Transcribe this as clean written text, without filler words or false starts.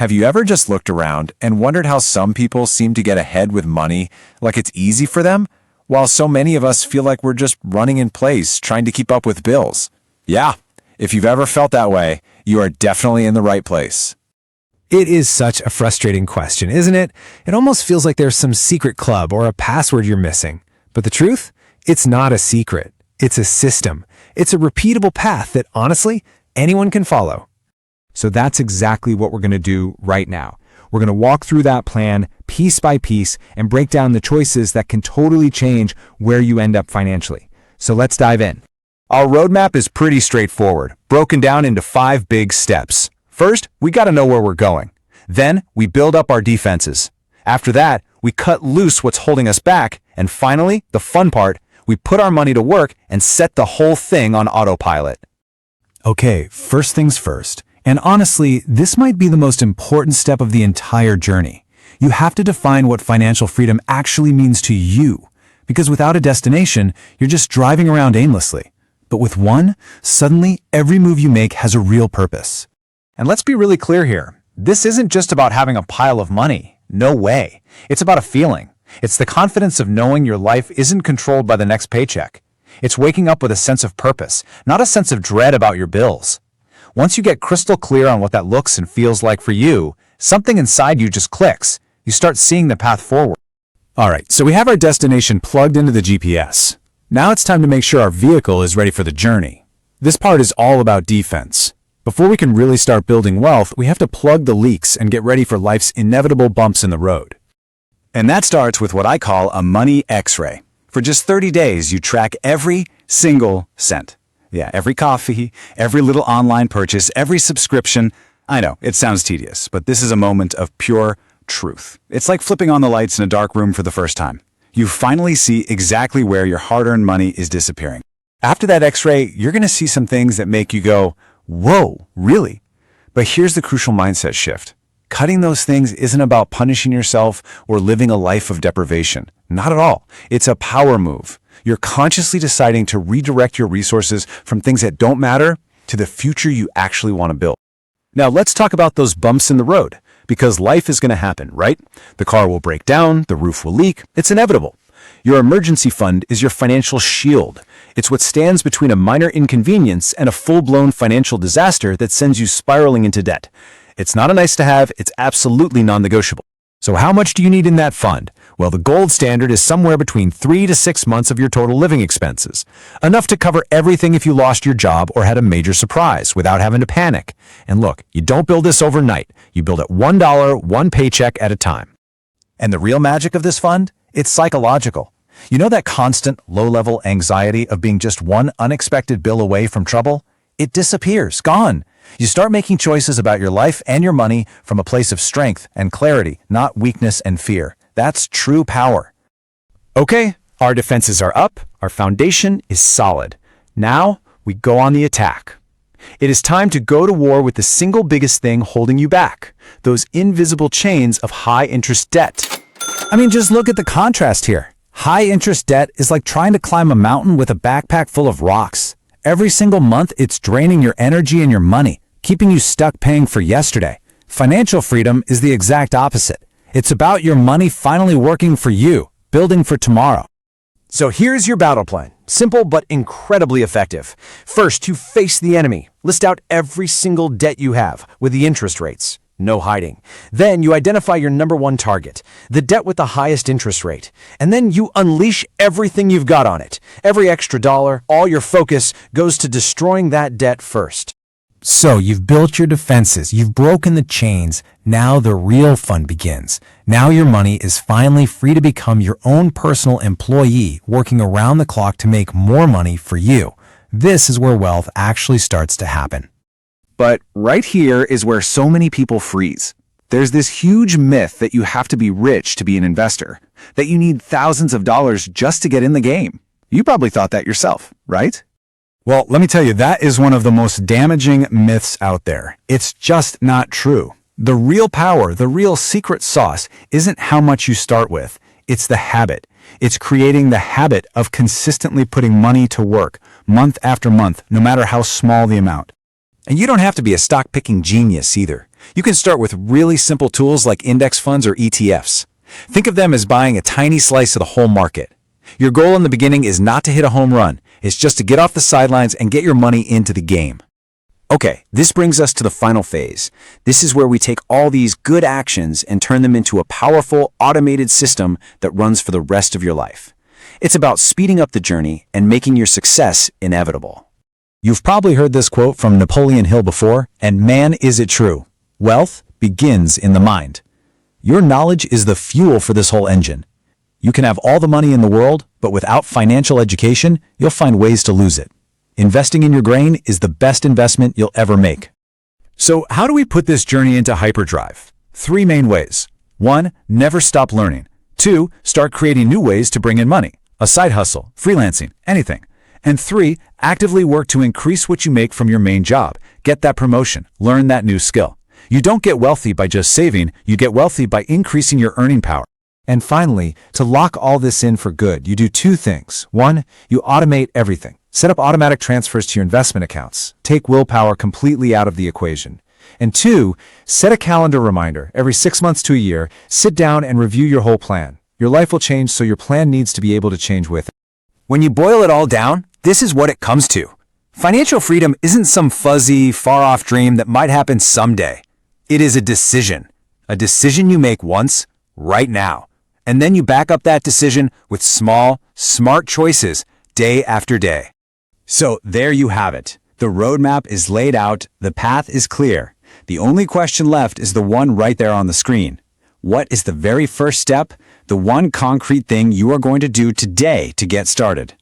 Have you ever just looked around and wondered how some people seem to get ahead with money like it's easy for them, while so many of us feel like we're just running in place trying to keep up with bills? Yeah, if you've ever felt that way, you are definitely in the right place. It is such a frustrating question, isn't it? It almost feels like there's some secret club or a password you're missing. But the truth? It's not a secret. It's a system. It's a repeatable path that, honestly, anyone can follow. So that's exactly what we're going to do right now. We're going to walk through that plan piece by piece and break down the choices that can totally change where you end up financially. So let's dive in. Our roadmap is pretty straightforward, broken down into 5 big steps. First, we got to know where we're going. Then, we build up our defenses. After that, we cut loose what's holding us back. And finally, the fun part, we put our money to work and set the whole thing on autopilot. Okay, first things first. And honestly, this might be the most important step of the entire journey. You have to define what financial freedom actually means to you. Because without a destination, you're just driving around aimlessly. But with one, suddenly every move you make has a real purpose. And let's be really clear here. This isn't just about having a pile of money. No way. It's about a feeling. It's the confidence of knowing your life isn't controlled by the next paycheck. It's waking up with a sense of purpose, not a sense of dread about your bills. Once you get crystal clear on what that looks and feels like for you, something inside you just clicks. You start seeing the path forward. All right, so we have our destination plugged into the GPS. Now it's time to make sure our vehicle is ready for the journey. This part is all about defense. Before we can really start building wealth, we have to plug the leaks and get ready for life's inevitable bumps in the road. And that starts with what I call a money X-ray. For just 30 days, you track every single cent. Yeah, every coffee, every little online purchase, every subscription. I know, it sounds tedious, but this is a moment of pure truth. It's like flipping on the lights in a dark room for the first time. You finally see exactly where your hard-earned money is disappearing. After that X-ray, you're going to see some things that make you go, whoa, really? But here's the crucial mindset shift. Cutting those things isn't about punishing yourself or living a life of deprivation. Not at all. It's a power move. You're consciously deciding to redirect your resources from things that don't matter to the future you actually want to build. Now let's talk about those bumps in the road, because life is going to happen, right? The car will break down, the roof will leak. It's inevitable. Your emergency fund is your financial shield. It's what stands between a minor inconvenience and a full-blown financial disaster that sends you spiraling into debt. It's not a nice to have, it's absolutely non-negotiable. So how much do you need in that fund? Well, the gold standard is somewhere between 3 to 6 months of your total living expenses. Enough to cover everything if you lost your job or had a major surprise without having to panic. And look, you don't build this overnight. You build it $1, one paycheck at a time. And the real magic of this fund? It's psychological. You know that constant, low-level anxiety of being just one unexpected bill away from trouble? It disappears, gone. You start making choices about your life and your money from a place of strength and clarity, not weakness and fear. That's true power. Okay, our defenses are up, our foundation is solid. Now, we go on the attack. It is time to go to war with the single biggest thing holding you back, those invisible chains of high-interest debt. I mean, just look at the contrast here. High-interest debt is like trying to climb a mountain with a backpack full of rocks. Every single month, it's draining your energy and your money, keeping you stuck paying for yesterday. Financial freedom is the exact opposite. It's about your money finally working for you, building for tomorrow. So here's your battle plan. Simple but incredibly effective. First, you face the enemy. List out every single debt you have with the interest rates. No hiding. Then you identify your number one target, the debt with the highest interest rate. And then you unleash everything you've got on it. Every extra dollar, all your focus goes to destroying that debt first. So you've built your defenses, you've broken the chains. Now the real fun begins. Now your money is finally free to become your own personal employee, working around the clock to make more money for you. This is where wealth actually starts to happen. But right here is where so many people freeze. There's this huge myth that you have to be rich to be an investor, that you need thousands of dollars just to get in the game. You probably thought that yourself, right? Well, let me tell you, that is one of the most damaging myths out there. It's just not true. The real power, the real secret sauce, isn't how much you start with. It's the habit. It's creating the habit of consistently putting money to work, month after month, no matter how small the amount. And you don't have to be a stock-picking genius either. You can start with really simple tools like index funds or ETFs. Think of them as buying a tiny slice of the whole market. Your goal in the beginning is not to hit a home run. It's just to get off the sidelines and get your money into the game. Okay, this brings us to the final phase. This is where we take all these good actions and turn them into a powerful, automated system that runs for the rest of your life. It's about speeding up the journey and making your success inevitable. You've probably heard this quote from Napoleon Hill before, and man, is it true. Wealth begins in the mind. Your knowledge is the fuel for this whole engine. You can have all the money in the world, but without financial education, you'll find ways to lose it. Investing in your brain is the best investment you'll ever make. So how do we put this journey into hyperdrive? 3 main ways. 1. Never stop learning. 2. Start creating new ways to bring in money. A side hustle, freelancing, anything. And 3. Actively work to increase what you make from your main job. Get that promotion. Learn that new skill. You don't get wealthy by just saving. You get wealthy by increasing your earning power. And finally, to lock all this in for good, you do 2 things. 1. You automate everything. Set up automatic transfers to your investment accounts. Take willpower completely out of the equation. And 2, set a calendar reminder. Every 6 months to a year, sit down and review your whole plan. Your life will change, so your plan needs to be able to change with it. When you boil it all down, this is what it comes to. Financial freedom isn't some fuzzy, far-off dream that might happen someday. It is a decision. A decision you make once, right now. And then you back up that decision with small, smart choices, day after day. So there you have it. The roadmap is laid out, the path is clear. The only question left is the one right there on the screen. What is the very first step? The one concrete thing you are going to do today to get started?